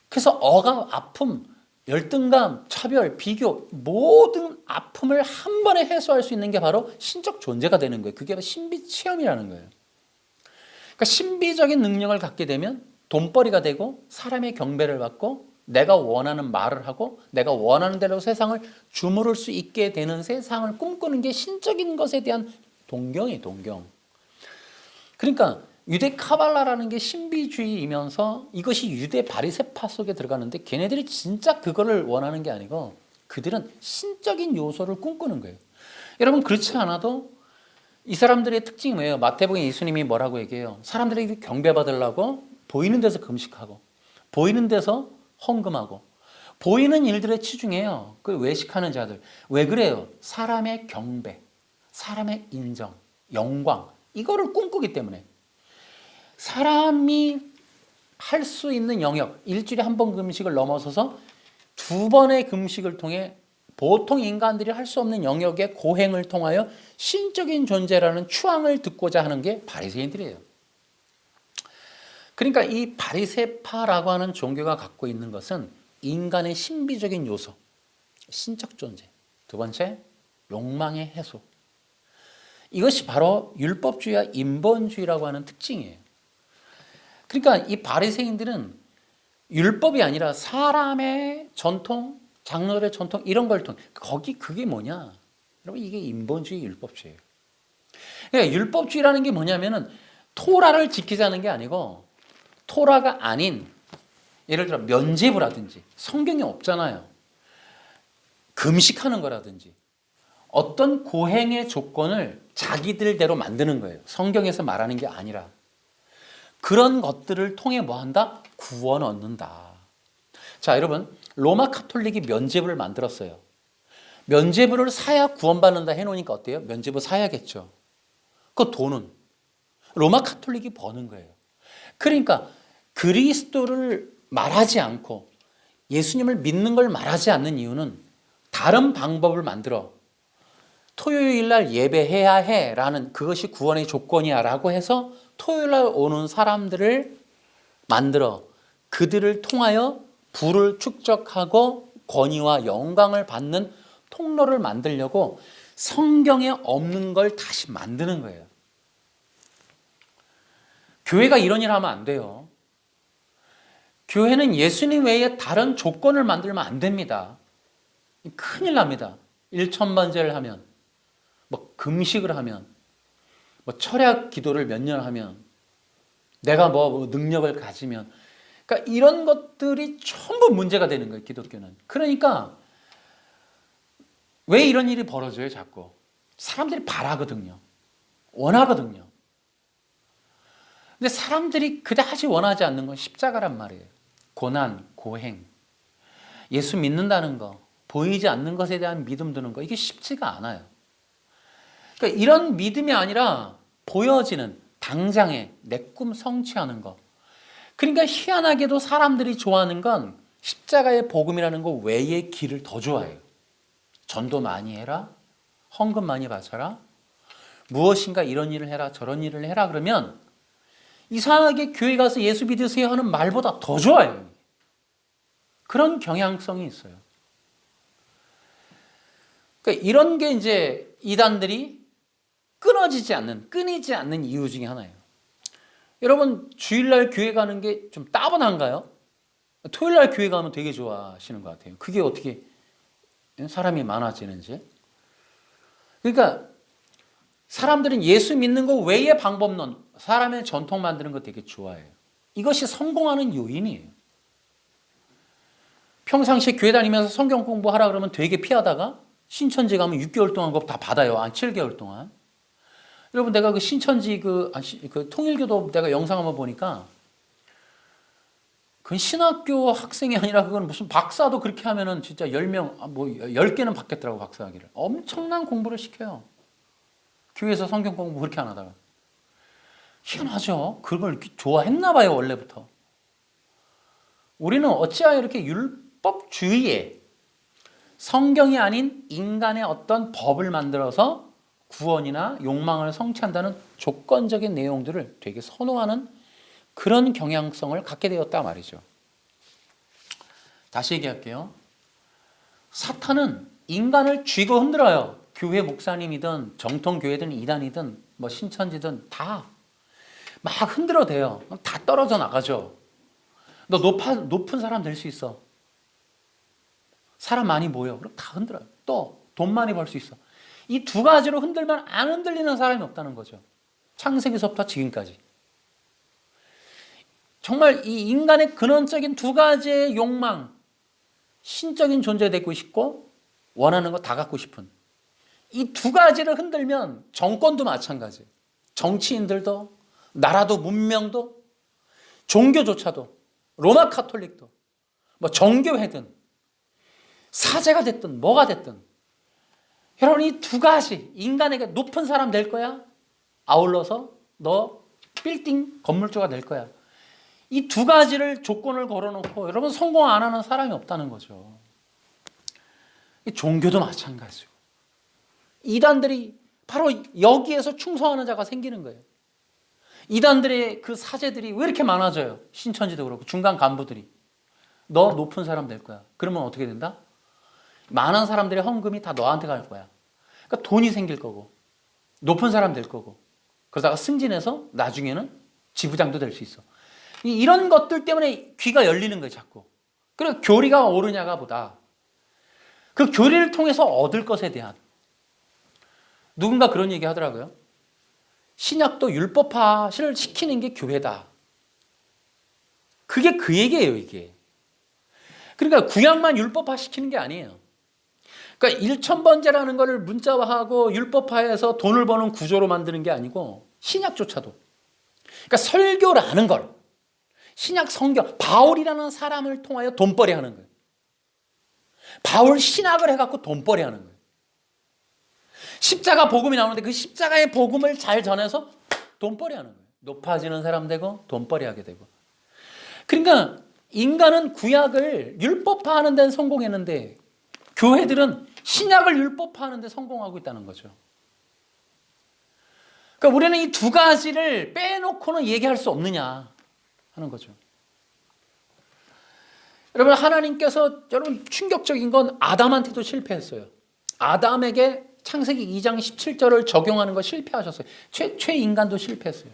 그래서 억압, 아픔, 열등감, 차별, 비교 모든 아픔을 한 번에 해소할 수 있는 게 바로 신적 존재가 되는 거예요. 그게 바로 신비 체험이라는 거예요. 그러니까 신비적인 능력을 갖게 되면 돈벌이가 되고 사람의 경배를 받고 내가 원하는 말을 하고 내가 원하는 대로 세상을 주무를 수 있게 되는 세상을 꿈꾸는 게 신적인 것에 대한 동경이에요. 동경. 그러니까 유대 카발라라는 게 신비주의이면서 이것이 유대 바리새파 속에 들어가는데 걔네들이 진짜 그거를 원하는 게 아니고 그들은 신적인 요소를 꿈꾸는 거예요. 여러분 그렇지 않아도 이 사람들의 특징이 뭐예요? 마태복음 예수님이 뭐라고 얘기해요? 사람들에게 경배받으려고 보이는 데서 금식하고 보이는 데서 헌금하고 보이는 일들에 치중해요. 그 외식하는 자들. 왜 그래요? 사람의 경배, 사람의 인정, 영광 이거를 꿈꾸기 때문에 사람이 할 수 있는 영역, 일주일에 한 번 금식을 넘어서서 두 번의 금식을 통해 보통 인간들이 할 수 없는 영역의 고행을 통하여 신적인 존재라는 추앙을 듣고자 하는 게 바리새인들이에요. 그러니까 이 바리새파라고 하는 종교가 갖고 있는 것은 인간의 신비적인 요소, 신적 존재. 두 번째, 욕망의 해소. 이것이 바로 율법주의와 인본주의라고 하는 특징이에요. 그러니까 이 바리새인들은 율법이 아니라 사람의 전통, 장로들의 전통 이런 걸 통해 그게 뭐냐? 여러분 이게 인본주의, 율법주의예요. 그러니까 율법주의라는 게 뭐냐면은 토라를 지키자는 게 아니고 토라가 아닌 예를 들어 면죄부라든지 성경에 없잖아요. 금식하는 거라든지 어떤 고행의 조건을 자기들대로 만드는 거예요. 성경에서 말하는 게 아니라 그런 것들을 통해 뭐 한다? 구원 얻는다. 자, 여러분 로마 카톨릭이 면죄부를 만들었어요. 면죄부를 사야 구원받는다 해놓으니까 어때요? 면죄부 사야겠죠. 그 돈은 로마 카톨릭이 버는 거예요. 그러니까 그리스도를 말하지 않고 예수님을 믿는 걸 말하지 않는 이유는 다른 방법을 만들어 토요일 날 예배해야 해라는 그것이 구원의 조건이야 라고 해서 토요일 날 오는 사람들을 만들어 그들을 통하여 부를 축적하고 권위와 영광을 받는 통로를 만들려고 성경에 없는 걸 다시 만드는 거예요. 교회가 이런 일 하면 안 돼요. 교회는 예수님 외에 다른 조건을 만들면 안 됩니다. 큰일 납니다. 1천번제를 하면 뭐 금식을 하면 뭐 철야 기도를 몇 년 하면 내가 뭐 능력을 가지면 그러니까 이런 것들이 전부 문제가 되는 거예요. 기독교는. 그러니까 왜 이런 일이 벌어져요? 자꾸 사람들이 바라거든요. 원하거든요. 근데 사람들이 그다지 원하지 않는 건 십자가란 말이에요. 고난, 고행, 예수 믿는다는 거, 보이지 않는 것에 대한 믿음 드는 거 이게 쉽지가 않아요. 그러니까 이런 믿음이 아니라 보여지는 당장에 내 꿈 성취하는 거. 그러니까 희한하게도 사람들이 좋아하는 건 십자가의 복음이라는 거 외의 길을 더 좋아해요. 전도 많이 해라, 헌금 많이 바쳐라, 무엇인가 이런 일을 해라 저런 일을 해라 그러면 이상하게 교회 가서 예수 믿으세요 하는 말보다 더 좋아요. 그런 경향성이 있어요. 그러니까 이런 게 이제 이단들이 끊이지 않는 이유 중에 하나예요. 여러분 주일날 교회 가는 게 좀 따분한가요? 토요일날 교회 가면 되게 좋아하시는 것 같아요. 그게 어떻게 사람이 많아지는지. 그러니까 사람들은 예수 믿는 거 외의 방법론, 사람의 전통 만드는 거 되게 좋아해요. 이것이 성공하는 요인이에요. 평상시에 교회 다니면서 성경 공부하라 그러면 되게 피하다가 신천지 가면 6개월 동안 그거 다 받아요. 7개월 동안. 여러분 내가 그 신천지 그 통일교도 내가 영상 한번 보니까 그건 신학교 학생이 아니라 그건 무슨 박사도 그렇게 하면은 진짜 10명, 뭐 10개는 받겠더라고, 박사학위를. 엄청난 공부를 시켜요. 교회에서 성경 공부 그렇게 안 하다가. 희한하죠? 그걸 좋아했나 봐요, 원래부터. 우리는 어찌하여 이렇게 율법주의에 성경이 아닌 인간의 어떤 법을 만들어서 구원이나 욕망을 성취한다는 조건적인 내용들을 되게 선호하는 그런 경향성을 갖게 되었다 말이죠. 다시 얘기할게요. 사탄은 인간을 쥐고 흔들어요. 교회 목사님이든 정통교회든 이단이든 뭐 신천지든 다 막 흔들어대요. 다 떨어져 나가죠. 너 높은 사람 될 수 있어. 사람 많이 모여. 그럼 다 흔들어요. 또 돈 많이 벌 수 있어. 이 두 가지로 흔들면 안 흔들리는 사람이 없다는 거죠. 창세기서부터 지금까지. 정말 이 인간의 근원적인 두 가지의 욕망, 신적인 존재 되고 싶고 원하는 거 다 갖고 싶은 이 두 가지를 흔들면 정권도 마찬가지. 정치인들도 나라도 문명도 종교조차도 로마 카톨릭도 뭐 정교회든 사제가 됐든 뭐가 됐든 여러분 이 두 가지 인간에게 높은 사람 될 거야. 아울러서 너 빌딩 건물주가 될 거야. 이 두 가지를 조건을 걸어놓고 여러분 성공 안 하는 사람이 없다는 거죠. 종교도 마찬가지고 이단들이 바로 여기에서 충성하는 자가 생기는 거예요. 이단들의 그 사제들이 왜 이렇게 많아져요? 신천지도 그렇고 중간 간부들이. 너 높은 사람 될 거야. 그러면 어떻게 된다? 많은 사람들의 헌금이 다 너한테 갈 거야. 그러니까 돈이 생길 거고 높은 사람 될 거고 그러다가 승진해서 나중에는 지부장도 될 수 있어. 이런 것들 때문에 귀가 열리는 거예요, 자꾸. 그리고 교리가 옳으냐가 보다 그 교리를 통해서 얻을 것에 대한 누군가 그런 얘기 하더라고요. 신약도 율법화를 시키는 게 교회다. 그게 그 얘기예요, 이게. 그러니까 구약만 율법화 시키는 게 아니에요. 그러니까 1000번제라는 거를 문자화하고 율법화해서 돈을 버는 구조로 만드는 게 아니고 신약조차도. 그러니까 설교라는 걸 신약 성경, 바울이라는 사람을 통하여 돈벌이 하는 거예요. 바울 신학을 해갖고 돈벌이 하는 거예요. 십자가 복음이 나오는데 그 십자가의 복음을 잘 전해서 돈벌이 하는 거예요. 높아지는 사람 되고 돈벌이 하게 되고. 그러니까 인간은 구약을 율법화하는 데는 성공했는데 교회들은 신약을 율법화하는 데 성공하고 있다는 거죠. 그러니까 우리는 이 두 가지를 빼놓고는 얘기할 수 없느냐 하는 거죠. 여러분 하나님께서 여러분 충격적인 건 아담한테도 실패했어요. 아담에게 창세기 2장 17절을 적용하는 거 실패하셨어요. 최인간도 실패했어요.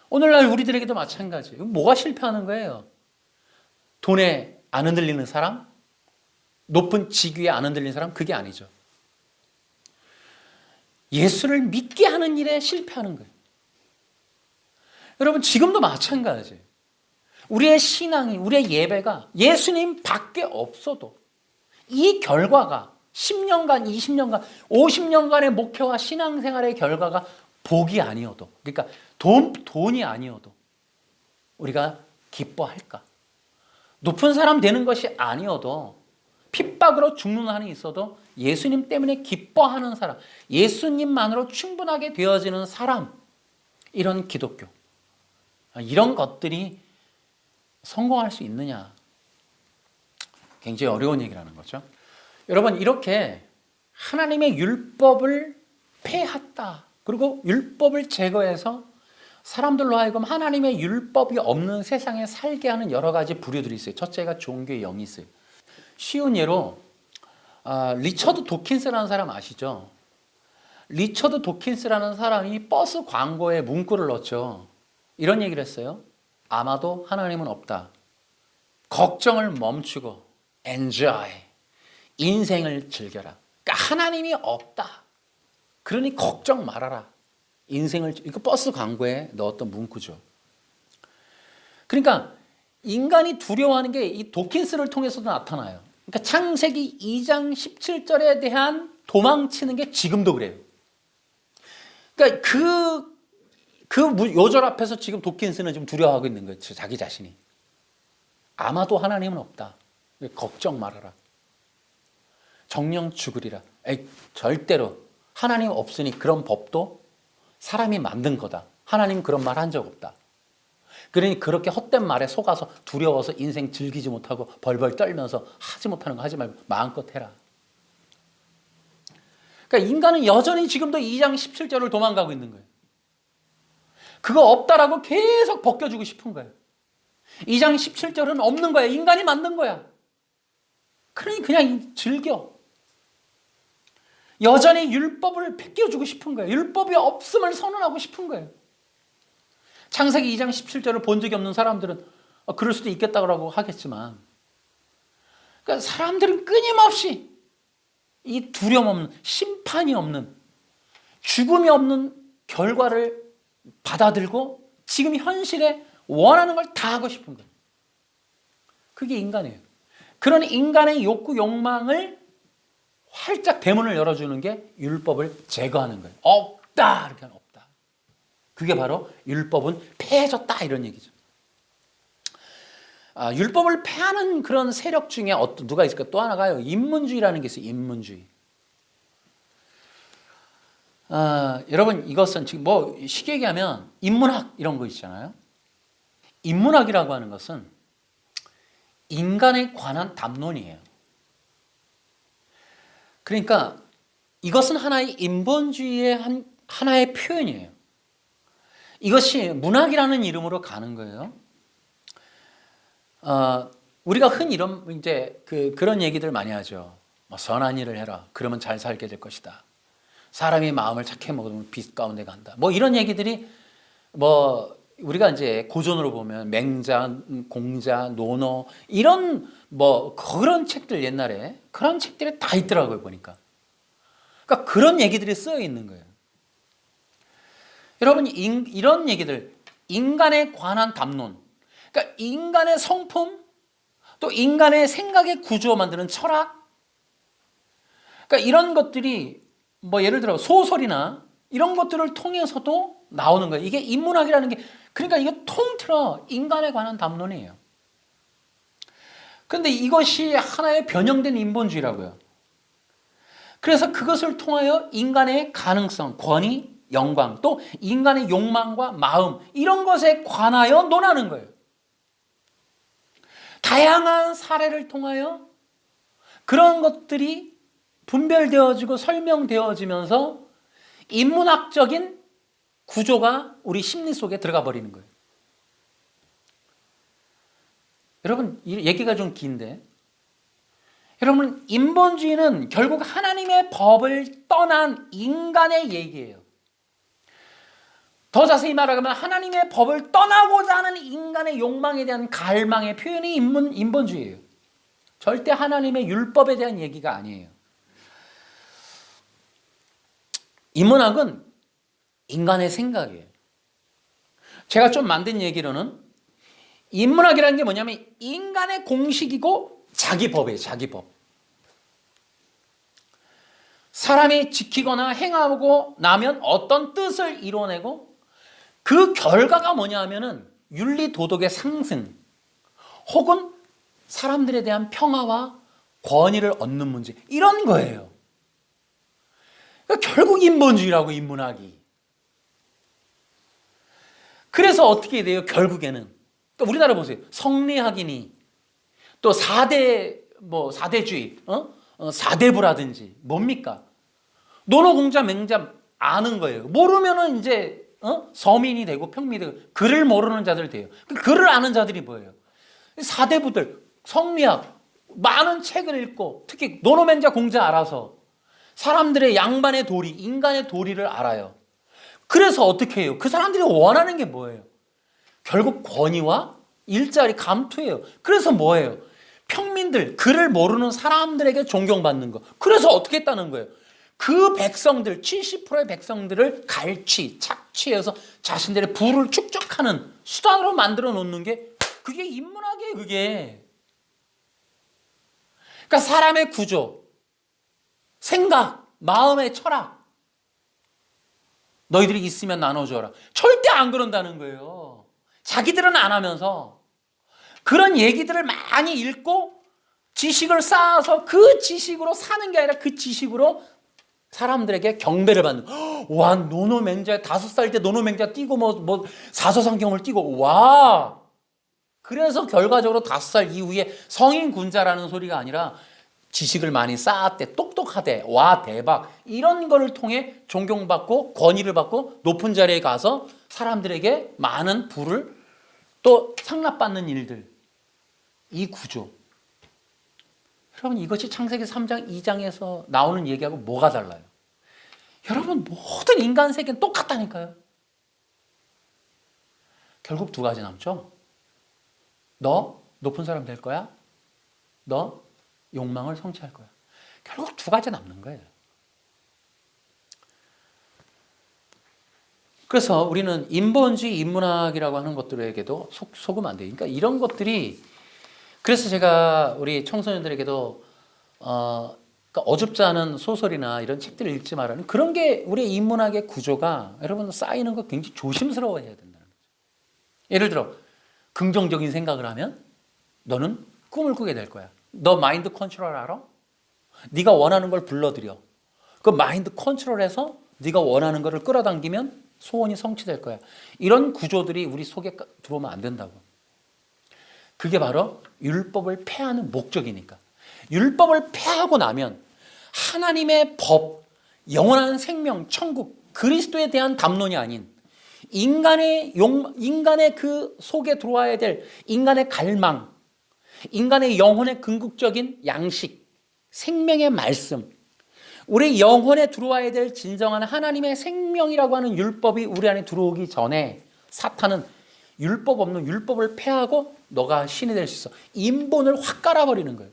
오늘날 우리들에게도 마찬가지. 뭐가 실패하는 거예요? 돈에 안 흔들리는 사람? 높은 직위에 안 흔들리는 사람? 그게 아니죠. 예수를 믿게 하는 일에 실패하는 거예요. 여러분 지금도 마찬가지예요. 우리의 신앙이, 우리의 예배가 예수님 밖에 없어도 이 결과가 10년간, 20년간, 50년간의 목표와 신앙생활의 결과가 복이 아니어도, 그러니까 돈이 아니어도 우리가 기뻐할까? 높은 사람 되는 것이 아니어도 핍박으로 죽는 한이 있어도 예수님 때문에 기뻐하는 사람, 예수님만으로 충분하게 되어지는 사람, 이런 기독교, 이런 것들이 성공할 수 있느냐? 굉장히 어려운 얘기라는 거죠. 여러분 이렇게 하나님의 율법을 폐했다. 그리고 율법을 제거해서 사람들로 하여금 하나님의 율법이 없는 세상에 살게 하는 여러 가지 부류들이 있어요. 첫째가 종교의 영이 있어요. 쉬운 예로 리처드 도킨스라는 사람 아시죠? 리처드 도킨스라는 사람이 버스 광고에 문구를 넣었죠. 이런 얘기를 했어요. 아마도 하나님은 없다. 걱정을 멈추고 enjoy. 인생을 즐겨라. 그러니까 하나님이 없다. 그러니 걱정 말아라. 인생을, 이거 버스 광고에 넣었던 문구죠. 그러니까 인간이 두려워하는 게 이 도킨스를 통해서도 나타나요. 그러니까 창세기 2장 17절에 대한 도망치는 게 지금도 그래요. 그러니까 그 요절 앞에서 지금 도킨스는 좀 두려워하고 있는 거죠. 자기 자신이. 아마도 하나님은 없다. 걱정 말아라. 정령 죽으리라. 에이, 절대로 하나님 없으니 그런 법도 사람이 만든 거다. 하나님 그런 말 한 적 없다. 그러니 그렇게 헛된 말에 속아서 두려워서 인생 즐기지 못하고 벌벌 떨면서 하지 못하는 거 하지 말고 마음껏 해라. 그러니까 인간은 여전히 지금도 2장 17절을 도망가고 있는 거예요. 그거 없다라고 계속 벗겨주고 싶은 거예요. 2장 17절은 없는 거야. 인간이 만든 거야. 그러니 그냥 즐겨. 여전히 율법을 베껴주고 싶은 거예요. 율법이 없음을 선언하고 싶은 거예요. 창세기 2장 17절을 본 적이 없는 사람들은 그럴 수도 있겠다고 하겠지만, 그러니까 사람들은 끊임없이 이 두려움 없는, 심판이 없는, 죽음이 없는 결과를 받아들고 지금 현실에 원하는 걸 다 하고 싶은 거예요. 그게 인간이에요. 그런 인간의 욕구, 욕망을 활짝 대문을 열어주는 게 율법을 제거하는 거예요. 없다! 이렇게 하면 없다. 그게 바로 율법은 폐해졌다 이런 얘기죠. 율법을 폐하는 그런 세력 중에 누가 있을까? 또 하나가요. 인문주의라는 게 있어요. 인문주의. 여러분 이것은 지금 뭐 쉽게 얘기하면 인문학 이런 거 있잖아요. 인문학이라고 하는 것은 인간에 관한 담론이에요. 그러니까 이것은 하나의 인본주의의 하나의 표현이에요. 이것이 문학이라는 이름으로 가는 거예요. 우리가 흔히 이제 그런 얘기들 많이 하죠. 뭐 선한 일을 해라. 그러면 잘 살게 될 것이다. 사람이 마음을 착해 먹으면 빛 가운데 간다. 뭐 이런 얘기들이 뭐 우리가 이제 고전으로 보면 맹자, 공자, 논어 이런 뭐 그런 책들 옛날에 그런 책들이 다 있더라고요 보니까. 그러니까 그런 얘기들이 쓰여 있는 거예요. 여러분 이런 얘기들 인간에 관한 담론, 그러니까 인간의 성품, 또 인간의 생각의 구조 만드는 철학, 그러니까 이런 것들이 뭐 예를 들어 소설이나 이런 것들을 통해서도 나오는 거예요. 이게 인문학이라는 게 그러니까 이게 통틀어 인간에 관한 담론이에요. 그런데 이것이 하나의 변형된 인본주의라고요. 그래서 그것을 통하여 인간의 가능성, 권위, 영광, 또 인간의 욕망과 마음 이런 것에 관하여 논하는 거예요. 다양한 사례를 통하여 그런 것들이 분별되어지고 설명되어지면서 인문학적인 구조가 우리 심리 속에 들어가 버리는 거예요. 여러분, 이 얘기가 좀 긴데, 여러분, 인본주의는 결국 하나님의 법을 떠난 인간의 얘기예요. 더 자세히 말하면 하나님의 법을 떠나고자 하는 인간의 욕망에 대한 갈망의 표현이 인본주의예요. 절대 하나님의 율법에 대한 얘기가 아니에요. 인문학은 인간의 생각이에요. 제가 좀 만든 얘기로는 인문학이라는 게 뭐냐면 인간의 공식이고 자기 법이에요. 자기 법. 사람이 지키거나 행하고 나면 어떤 뜻을 이뤄내고 그 결과가 뭐냐 하면은 윤리 도덕의 상승 혹은 사람들에 대한 평화와 권위를 얻는 문제 이런 거예요. 그러니까 결국 인본주의라고 인문학이. 그래서 어떻게 돼요? 결국에는 또 우리나라 보세요. 성리학이니 또 4대주의, 4대부라든지 뭡니까? 논어공자 맹자 아는 거예요. 모르면은 이제 서민이 되고 평민이 되고 글을 모르는 자들 돼요. 글을 아는 자들이 뭐예요? 4대부들 성리학 많은 책을 읽고 특히 논어맹자 공자 알아서 사람들의 양반의 도리, 인간의 도리를 알아요. 그래서 어떻게 해요? 그 사람들이 원하는 게 뭐예요? 결국 권위와 일자리 감투예요. 그래서 뭐예요? 평민들, 글을 모르는 사람들에게 존경받는 거. 그래서 어떻게 했다는 거예요? 그 백성들, 70%의 백성들을 착취해서 자신들의 부를 축적하는 수단으로 만들어 놓는 게 그게 인문학이에요, 그게. 그러니까 사람의 구조, 생각, 마음의 철학. 너희들이 있으면 나눠줘라. 절대 안 그런다는 거예요. 자기들은 안 하면서 그런 얘기들을 많이 읽고 지식을 쌓아서 그 지식으로 사는 게 아니라 그 지식으로 사람들에게 경배를 받는. 와, 노노맹자 5살 때 노노맹자 띄고 뭐 사서성경을 띄고 와. 그래서 결과적으로 5살 이후에 성인 군자라는 소리가 아니라 지식을 많이 쌓았대, 똑똑하대, 와 대박, 이런 거를 통해 존경받고 권위를 받고 높은 자리에 가서 사람들에게 많은 부를 또 상납받는 일들. 이 구조. 여러분, 이것이 창세기 3장 2장에서 나오는 얘기하고 뭐가 달라요? 여러분, 모든 인간 세계는 똑같다니까요. 결국 두 가지 남죠. 너 높은 사람 될 거야. 너 욕망을 성취할 거야. 결국 두 가지 남는 거예요. 그래서 우리는 인본주의 인문학이라고 하는 것들에게도 속으면 안 돼요. 그러니까 이런 것들이, 그래서 제가 우리 청소년들에게도 그러니까 어줍지 않은 소설이나 이런 책들을 읽지 말라는, 그런 게 우리 인문학의 구조가 여러분 쌓이는 거 굉장히 조심스러워해야 된다는 거죠. 예를 들어 긍정적인 생각을 하면 너는 꿈을 꾸게 될 거야. 너 마인드 컨트롤 알아? 네가 원하는 걸 불러들여. 그 마인드 컨트롤해서 네가 원하는 거를 끌어당기면 소원이 성취될 거야. 이런 구조들이 우리 속에 들어오면 안 된다고. 그게 바로 율법을 폐하는 목적이니까. 율법을 폐하고 나면 하나님의 법, 영원한 생명, 천국, 그리스도에 대한 담론이 아닌 인간의 인간의 그 속에 들어와야 될 인간의 갈망, 인간의 영혼의 궁극적인 양식, 생명의 말씀, 우리 영혼에 들어와야 될 진정한 하나님의 생명이라고 하는 율법이 우리 안에 들어오기 전에 사탄은 율법 없는 율법을 폐하고 너가 신이 될 수 있어. 인본을 확 깔아버리는 거예요.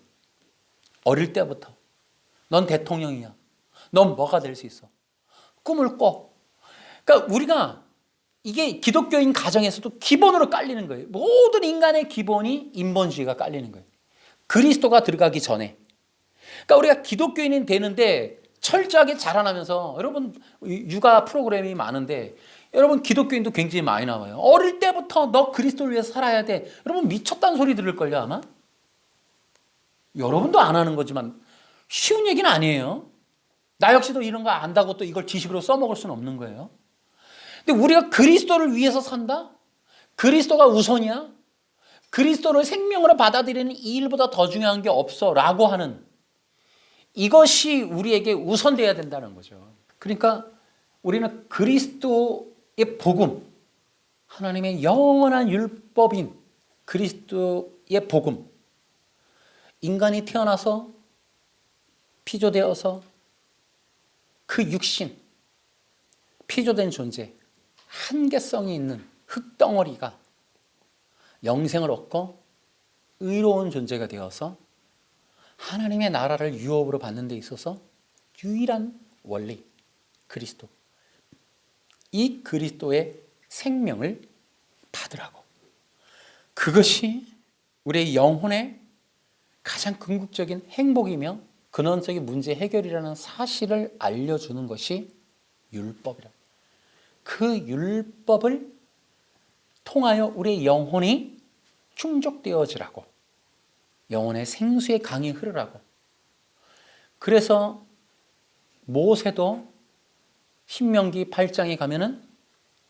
어릴 때부터. 넌 대통령이야. 넌 뭐가 될 수 있어. 꿈을 꿔. 그러니까 우리가 이게 기독교인 가정에서도 기본으로 깔리는 거예요. 모든 인간의 기본이 인본주의가 깔리는 거예요. 그리스도가 들어가기 전에. 그러니까 우리가 기독교인이 되는데 철저하게 자라나면서, 여러분 육아 프로그램이 많은데 여러분 기독교인도 굉장히 많이 나와요. 어릴 때부터 너 그리스도를 위해서 살아야 돼. 여러분 미쳤다는 소리 들을걸요 아마? 여러분도 안 하는 거지만 쉬운 얘기는 아니에요. 나 역시도 이런 거 안다고 또 이걸 지식으로 써먹을 수는 없는 거예요. 근데 우리가 그리스도를 위해서 산다? 그리스도가 우선이야? 그리스도를 생명으로 받아들이는 이 일보다 더 중요한 게 없어 라고 하는, 이것이 우리에게 우선돼야 된다는 거죠. 그러니까 우리는 그리스도의 복음, 하나님의 영원한 율법인 그리스도의 복음, 인간이 태어나서 피조되어서 그 육신, 피조된 존재, 한계성이 있는 흙덩어리가 영생을 얻고 의로운 존재가 되어서 하나님의 나라를 유업으로 받는 데 있어서 유일한 원리, 그리스도. 이 그리스도의 생명을 받으라고. 그것이 우리의 영혼의 가장 궁극적인 행복이며 근원적인 문제 해결이라는 사실을 알려주는 것이 율법이라. 그 율법을 통하여 우리의 영혼이 충족되어지라고. 영혼의 생수의 강이 흐르라고. 그래서 모세도 신명기 8장에 가면은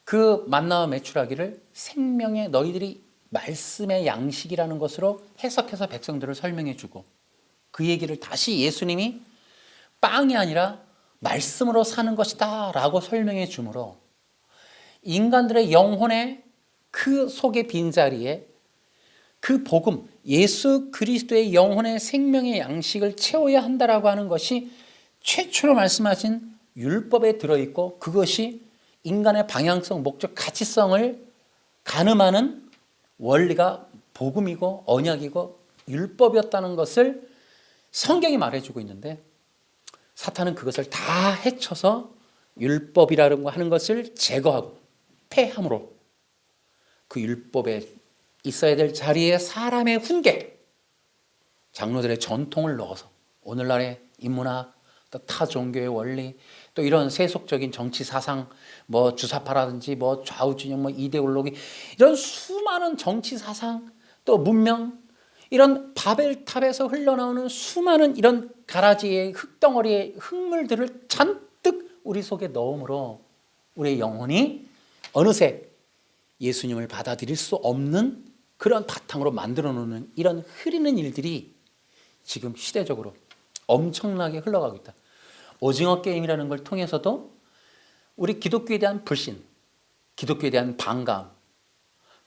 그 만나와 메추라기를 생명의 너희들이 말씀의 양식이라는 것으로 해석해서 백성들을 설명해 주고, 그 얘기를 다시 예수님이 빵이 아니라 말씀으로 사는 것이다 라고 설명해 주므로 인간들의 영혼의 그 속의 빈자리에 그 복음, 예수 그리스도의 영혼의 생명의 양식을 채워야 한다라고 하는 것이 최초로 말씀하신 율법에 들어있고, 그것이 인간의 방향성, 목적, 가치성을 가늠하는 원리가 복음이고 언약이고 율법이었다는 것을 성경이 말해주고 있는데, 사탄은 그것을 다 헤쳐서 율법이라고 하는 것을 제거하고 폐함으로 그 율법에 있어야 될 자리에 사람의 훈계, 장로들의 전통을 넣어서 오늘날의 인문학, 또 타 종교의 원리, 또 이런 세속적인 정치 사상, 뭐 주사파라든지 뭐 좌우진영, 뭐 이데올로기, 이런 수많은 정치 사상, 또 문명, 이런 바벨탑에서 흘러나오는 수많은 이런 가라지의 흙덩어리의 흙물들을 잔뜩 우리 속에 넣음으로 우리의 영혼이 어느새 예수님을 받아들일 수 없는 그런 바탕으로 만들어 놓는 이런 흐리는 일들이 지금 시대적으로 엄청나게 흘러가고 있다. 오징어 게임이라는 걸 통해서도 우리 기독교에 대한 불신, 기독교에 대한 반감,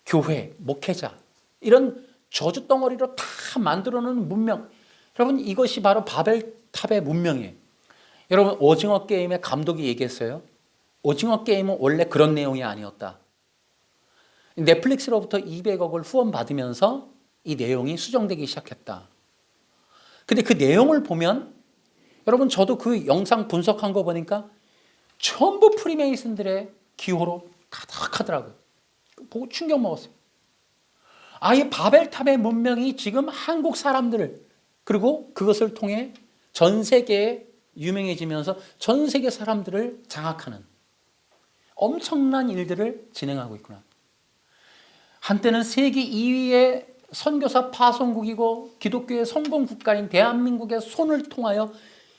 교회, 목회자, 이런 저주 덩어리로 다 만들어 놓은 문명. 여러분, 이것이 바로 바벨탑의 문명이에요. 여러분, 오징어 게임의 감독이 얘기했어요. 오징어 게임은 원래 그런 내용이 아니었다. 넷플릭스로부터 200억을 후원받으면서 이 내용이 수정되기 시작했다. 근데 그 내용을 보면, 여러분, 저도 그 영상 분석한 거 보니까 전부 프리메이슨들의 기호로 가득하더라고요. 보고 충격 먹었어요. 이 바벨탑의 문명이 지금 한국 사람들을, 그리고 그것을 통해 전 세계에 유명해지면서 전 세계 사람들을 장악하는 엄청난 일들을 진행하고 있구나. 한때는 세계 2위의 선교사 파송국이고 기독교의 성공 국가인 대한민국의 손을 통하여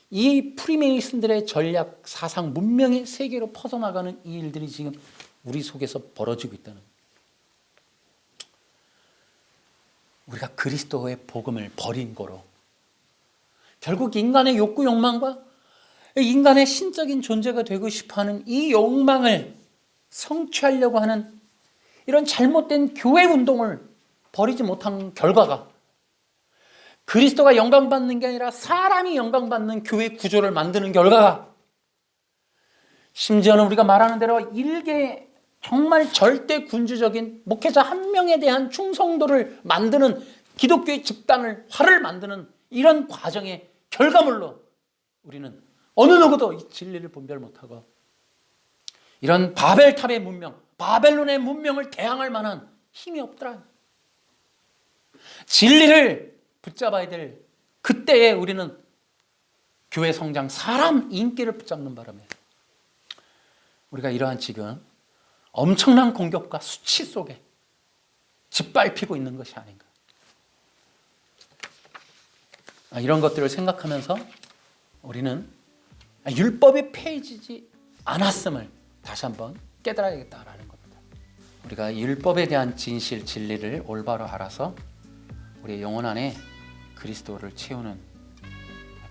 이 프리메이슨들의 전략, 사상, 문명이 세계로 퍼져나가는 이 일들이 지금 우리 속에서 벌어지고 있다는 거예요. 우리가 그리스도의 복음을 버린 거로 결국 인간의 욕구, 욕망과 인간의 신적인 존재가 되고 싶어하는 이 욕망을 성취하려고 하는 이런 잘못된 교회 운동을 버리지 못한 결과가 그리스도가 영광받는 게 아니라 사람이 영광받는 교회 구조를 만드는 결과가, 심지어는 우리가 말하는 대로 일개 정말 절대 군주적인 목회자 한 명에 대한 충성도를 만드는 기독교의 집단을, 화를 만드는 이런 과정의 결과물로 우리는 어느 누구도 이 진리를 분별 못하고 이런 바벨탑의 문명, 바벨론의 문명을 대항할 만한 힘이 없더라. 진리를 붙잡아야 될 그때에 우리는 교회 성장, 사람 인기를 붙잡는 바람에 우리가 이러한 지금 엄청난 공격과 수치 속에 짓밟히고 있는 것이 아닌가. 이런 것들을 생각하면서 우리는 율법이 폐해지지 않았음을 다시 한번 깨달아야겠다라는 겁니다. 우리가 율법에 대한 진실, 진리를 올바로 알아서 우리의 영혼 안에 그리스도를 채우는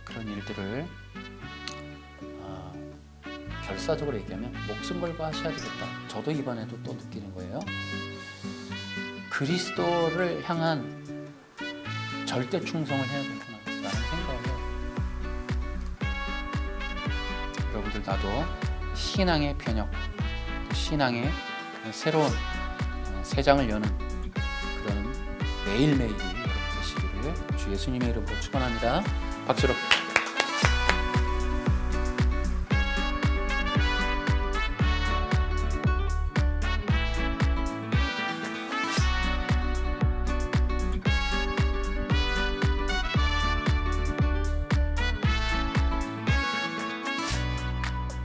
그런 일들을 결사적으로 얘기하면 목숨 걸고 하셔야 되겠다. 저도 이번에도 또 느끼는 거예요. 그리스도를 향한 절대 충성을 해야 되구나 라는 생각을, 여러분들 나도 신앙의 변혁, 신앙의 새로운 새 장을 여는 그런 매일매일이 여러분 되시기를 주 예수님의 이름으로 축원합니다. 박수로